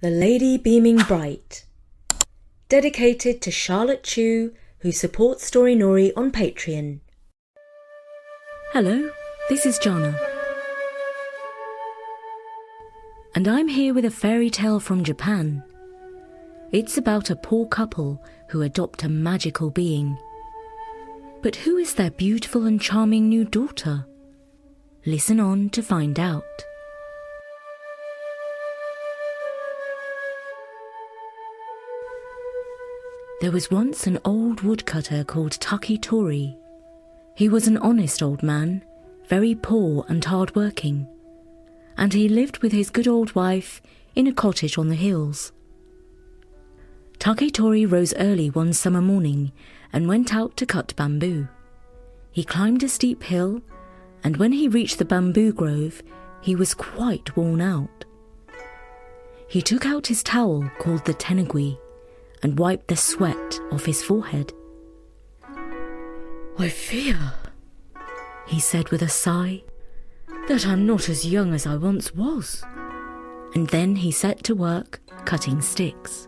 The Lady Beaming Bright, dedicated to Charlotte Chu, who supports Storynori on Patreon. Hello, this is Jana. And I'm here with a fairy tale from Japan. It's about a poor couple who adopt a magical being. But who is their beautiful and charming new daughter? Listen on to find out. There was once an old woodcutter called Takitori. He was an honest old man, very poor and hard-working, and he lived with his good old wife in a cottage on the hills. Takitori rose early one summer morning and went out to cut bamboo. He climbed a steep hill, and when he reached the bamboo grove, he was quite worn out. He took out his towel called the tenugui and wiped the sweat off his forehead. "I fear," he said with a sigh, "that I'm not as young as I once was." And then he set to work cutting sticks.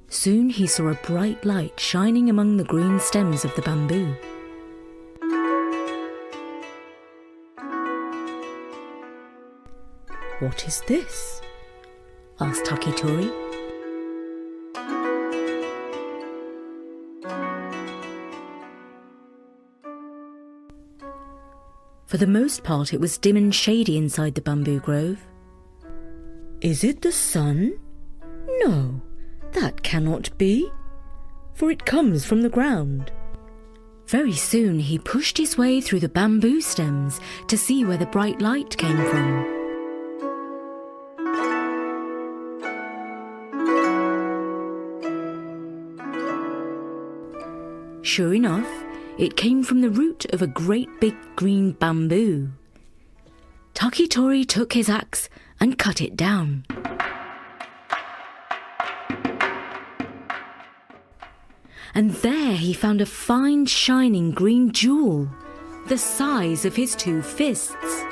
Soon he saw a bright light shining among the green stems of the bamboo. "What is this?" asked Takitori. For the most part, it was dim and shady inside the bamboo grove. "Is it the sun? No, that cannot be, for it comes from the ground." Very soon he pushed his way through the bamboo stems to see where the bright light came from. Sure enough, it came from the root of a great big green bamboo. Takitori took his axe and cut it down. And there he found a fine shining green jewel, the size of his 2 fists.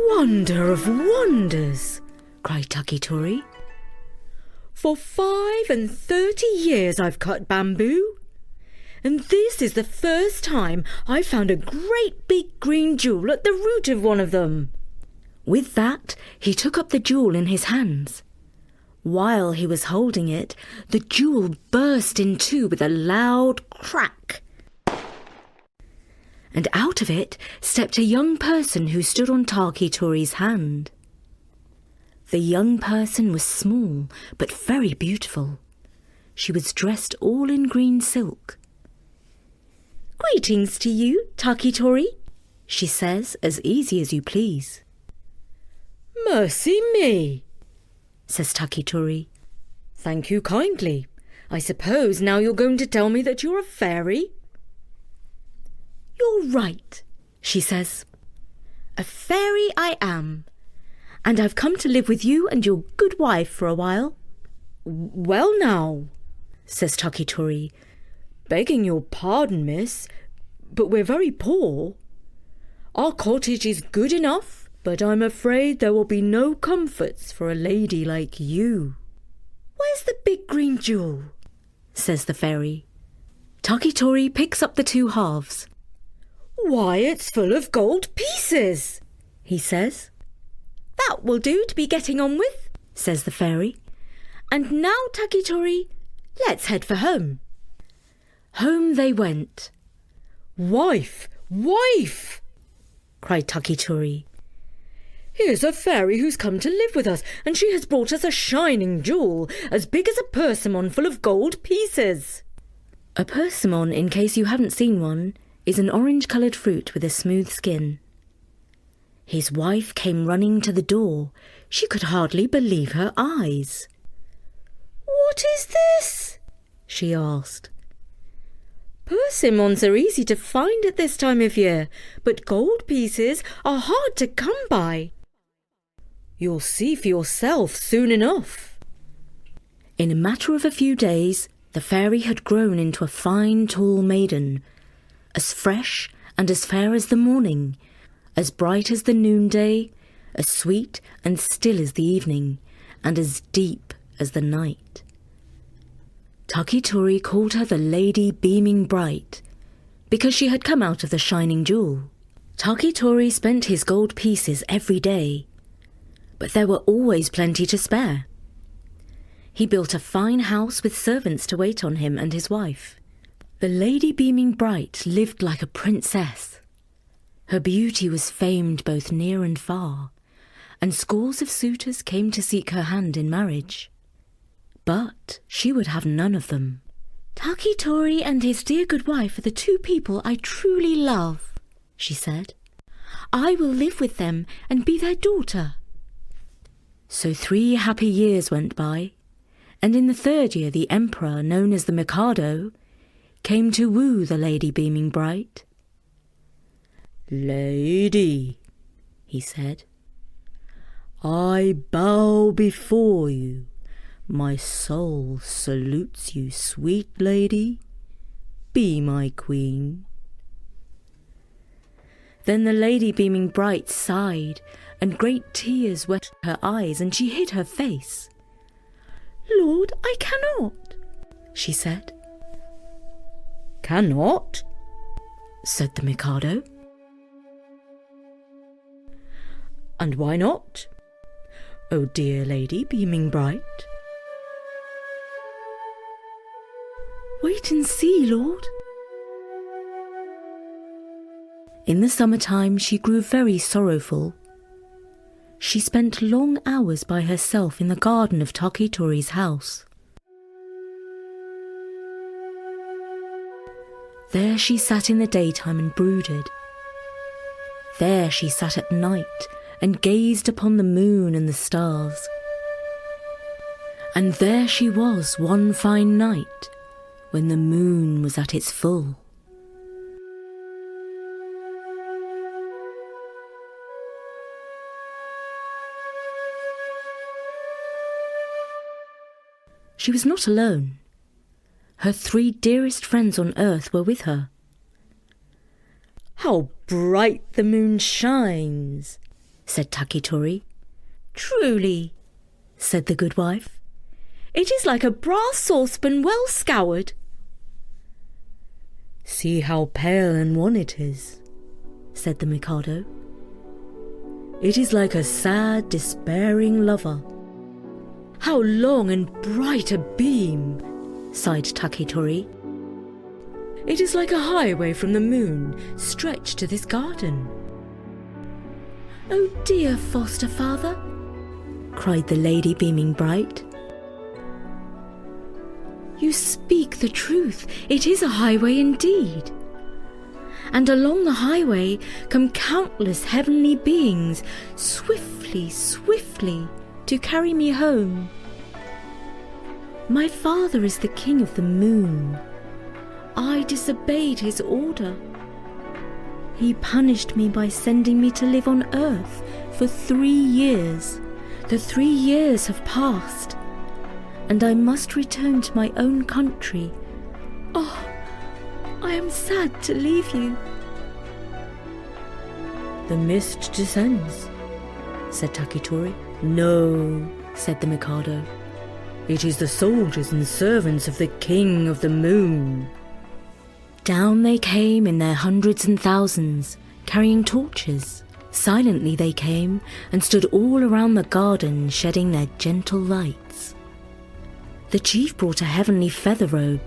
"Wonder of wonders!" cried Takitori. "For 35 years I've cut bamboo, and this is the first time I've found a great big green jewel at the root of one of them." With that, he took up the jewel in his hands. While he was holding it, the jewel burst in two with a loud crack. And out of it stepped a young person who stood on Takitori's hand. The young person was small, but very beautiful. She was dressed all in green silk. "Greetings to you, Takitori," she says, as easy as you please. "Mercy me," says Takitori. "Thank you kindly. I suppose now you're going to tell me that you're a fairy?" "You're right," she says. "A fairy I am. And I've come to live with you and your good wife for a while." "Well now," says Takitori, "begging your pardon, miss, but we're very poor. Our cottage is good enough, but I'm afraid there will be no comforts for a lady like you." "Where's the big green jewel?" says the fairy. Takitori picks up the 2 halves. "Why, it's full of gold pieces," he says. "That will do to be getting on with," says the fairy. "And now, Takitori, let's head for home." Home they went. "Wife, wife!" cried Takitori. "Here's a fairy who's come to live with us, and she has brought us a shining jewel, as big as a persimmon full of gold pieces." A persimmon, in case you haven't seen one, is an orange-coloured fruit with a smooth skin. His wife came running to the door. She could hardly believe her eyes. "What is this?" she asked. "Persimmons are easy to find at this time of year, but gold pieces are hard to come by. You'll see for yourself soon enough." In a matter of a few days, the fairy had grown into a fine tall maiden, as fresh and as fair as the morning, as bright as the noonday, as sweet and still as the evening, and as deep as the night. Takitori called her the Lady Beaming Bright, because she had come out of the shining jewel. Takitori spent his gold pieces every day, but there were always plenty to spare. He built a fine house with servants to wait on him and his wife. The Lady Beaming Bright lived like a princess. Her beauty was famed both near and far, and scores of suitors came to seek her hand in marriage. But she would have none of them. "Takitori and his dear good wife are the two people I truly love," she said. "I will live with them and be their daughter." So 3 happy years went by, and in the 3rd year the emperor, known as the Mikado, came to woo the Lady Beaming Bright. "Lady," he said, "I bow before you. My soul salutes you, sweet lady. Be my queen." Then the Lady Beaming Bright sighed, and great tears wet her eyes, and she hid her face. "Lord, I cannot," she said. "Cannot?" said the Mikado. "And why not, oh dear Lady Beaming Bright?" "Wait and see, Lord." In the summertime she grew very sorrowful. She spent long hours by herself in the garden of Takitori's house. There she sat in the daytime and brooded. There she sat at night and gazed upon the moon and the stars. And there she was one fine night, when the moon was at its full. She was not alone. Her 3 dearest friends on earth were with her. "How bright the moon shines," said Takitori. "Truly," said the good wife, "it is like a brass saucepan well scoured." "See how pale and wan it is," said the Mikado. "It is like a sad, despairing lover." "How long and bright a beam," sighed Takitori. "It is like a highway from the moon stretched to this garden." "Oh dear foster father," cried the Lady Beaming Bright. "You speak the truth. It is a highway indeed. And along the highway come countless heavenly beings, swiftly, swiftly, to carry me home. My father is the king of the moon. I disobeyed his order. He punished me by sending me to live on earth for 3 years. The 3 years have passed, and I must return to my own country. Oh, I am sad to leave you." "The mist descends," said Takitori. "No," said the Mikado. "It is the soldiers and servants of the King of the Moon." Down they came in their hundreds and thousands, carrying torches. Silently they came and stood all around the garden, shedding their gentle lights. The chief brought a heavenly feather robe.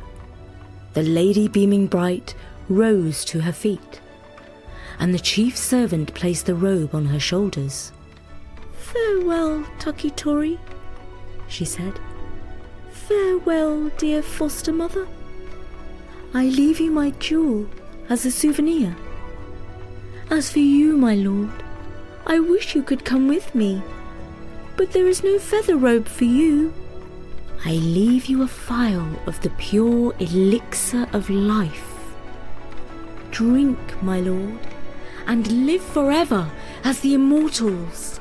The Lady Beaming Bright rose to her feet, and the chief servant placed the robe on her shoulders. "Farewell, Takitori," she said. "Farewell, dear foster mother. I leave you my jewel as a souvenir. As for you, my lord, I wish you could come with me, but there is no feather robe for you. I leave you a phial of the pure elixir of life. Drink, my lord, and live forever as the immortals."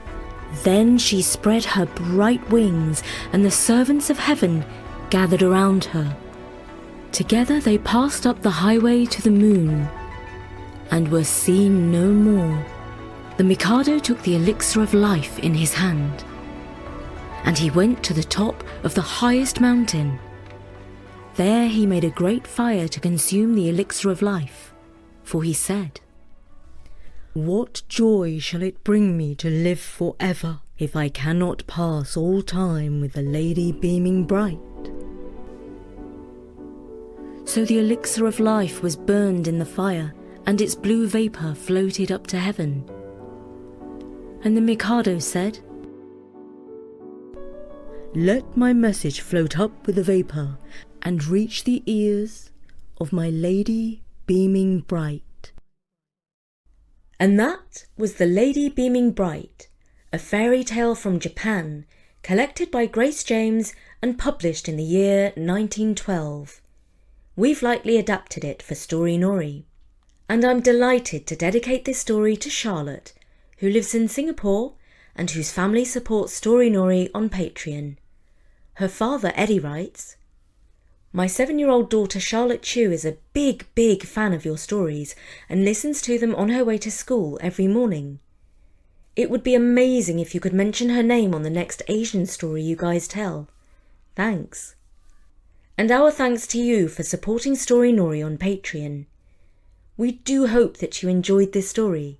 Then she spread her bright wings, and the servants of heaven gathered around her. Together they passed up the highway to the moon, and were seen no more The Mikado took the elixir of life in his hand, and he went to the top of the highest mountain. There he made a great fire to consume the elixir of life, for he said, "What joy shall it bring me to live forever, if I cannot pass all time with the lady beaming bright?" So the elixir of life was burned in the fire, and its blue vapour floated up to heaven. And the Mikado said, "Let my message float up with the vapour and reach the ears of my lady beaming bright." And that was The Lady Beaming Bright, a fairy tale from Japan, collected by Grace James and published in the year 1912. We've lightly adapted it for Story Nori. And I'm delighted to dedicate this story to Charlotte, who lives in Singapore and whose family supports Story Nori on Patreon. Her father, Eddie, writes, "My 7-year-old daughter Charlotte Chu is a big fan of your stories and listens to them on her way to school every morning. It would be amazing if you could mention her name on the next Asian story you guys tell. Thanks." And our thanks to you for supporting Story Nori on Patreon. We do hope that you enjoyed this story.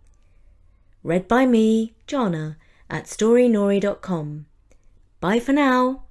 Read by me, Jana, at storynori.com. Bye for now.